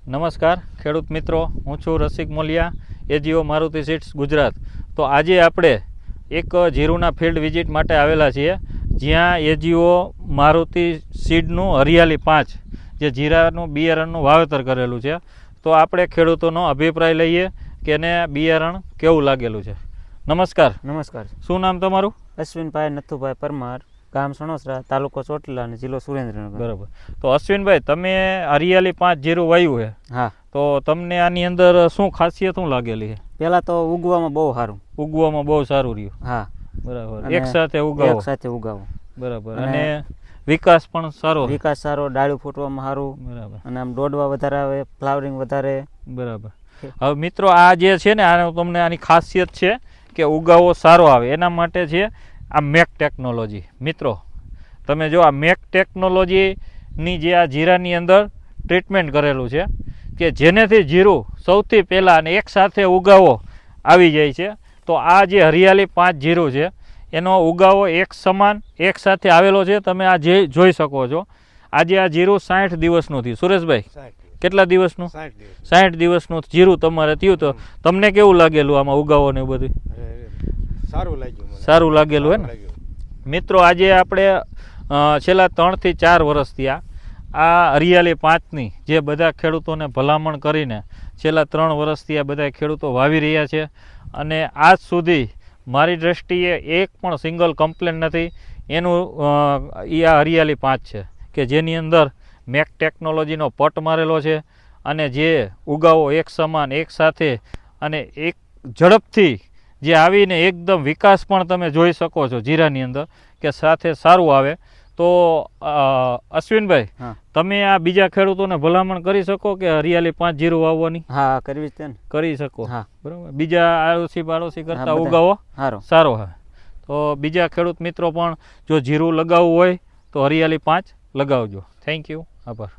નમસ્કાર ખેડૂત મિત્રો, હું છું રસિક મોલિયા, એજીઓ મારુતિ સીડ્સ ગુજરાત. તો આજે આપણે એક જીરુના ફિલ્ડ વિઝિટ માટે આવેલા છીએ, જ્યાં એજીઓ મારુતિ સીડનું હરિયાળી 5 જે જીરાનું બિયારણનું વાવેતર કરેલું છે. તો આપણે ખેડૂતોનો અભિપ્રાય લઈએ કે એને બિયારણ કેવું લાગેલું છે. નમસ્કાર. નમસ્કાર. શું નામ તમારું? અશ્વિનભાઈ નથુભાઈ પરમાર, ગામ સણોસરા, તાલુકો ચોટીલા અને જિલ્લો સુરેન્દ્રનગર. બરાબર. તો અશ્વિનભાઈ, તમે હરિયાળી 5 જીરું વાવ્યું છે, હા, તો તમને આની અંદર શું ખાસિયત શું લાગેલી છે? પેલા તો ઉગવામાં બહુ સારું, ઉગવામાં બહુ સારું રહ્યું. હા, બરાબર. અને એક સાથે ઉગાવો. બરાબર. અને વિકાસ પણ સારો. વિકાસ સારો, ડાળું ફૂટવામાં સારું. બરાબર. અને આમ દોડવા વધારે આવે, ફ્લાવરિંગ વધારે. બરાબર. હવે મિત્રો, આ જે છે ને, આ તમને આની ખાસિયત છે કે ઉગાવો સારો આવે, એના માટે છે આ મેક ટેકનોલોજી. મિત્રો તમે જો આ મેક ટેકનોલોજીની જે આ જીરાની અંદર ટ્રીટમેન્ટ કરેલું છે કે જેનેથી જીરું સૌથી પહેલાં અને એક સાથે ઉગાવો આવી જાય છે. તો આ જે હરિયાળી 5 જીરું છે એનો ઉગાવો એક સમાન એક સાથે આવેલો છે. તમે આ જે જોઈ શકો છો, આજે આ જીરું 60 દિવસનું થયું. સુરેશભાઈ, કેટલા દિવસનું? 60 દિવસનું જીરું તમારે થયું. તો તમને કેવું લાગેલું આમાં ઉગાવો ને એવું બધું? સારું લાગેલું હે ને? મિત્રો, આજે આપણે છેલ્લા 3 થી 4 વર્ષથી આ હરિયાળી 5ની જે બધા ખેડૂતોને ભલામણ કરીને છેલ્લા 3 વર્ષથી આ બધા ખેડૂતો વાવી રહ્યા છે. અને આજ સુધી મારી દ્રષ્ટિએ એક પણ સિંગલ કમ્પ્લેન નથી. એનું એ આ હરિયાળી 5 છે કે જેની અંદર મેક ટેકનોલોજીનો પટ મારેલો છે. અને જે ઉગાવો એક સમાન એક સાથે અને એક ઝડપથી જે આવીને એકદમ વિકાસ પણ તમે જોઈ શકો છો જીરાની અંદર કે સાથે સારું આવે. તો અશ્વિનભાઈ, તમે આ બીજા ખેડૂતોને ભલામણ કરી શકો કે હરિયાળી 5 જીરું વાવવાની? હા, કરવી છે ને. કરી શકો. હા, બરાબર. બીજા આડોશી પાડોશી કરતા ઉગાવો સારો હોય. તો બીજા ખેડૂત મિત્રો પણ જો જીરું લગાવવું હોય તો હરિયાળી 5 લગાવજો. Thank you. આભાર.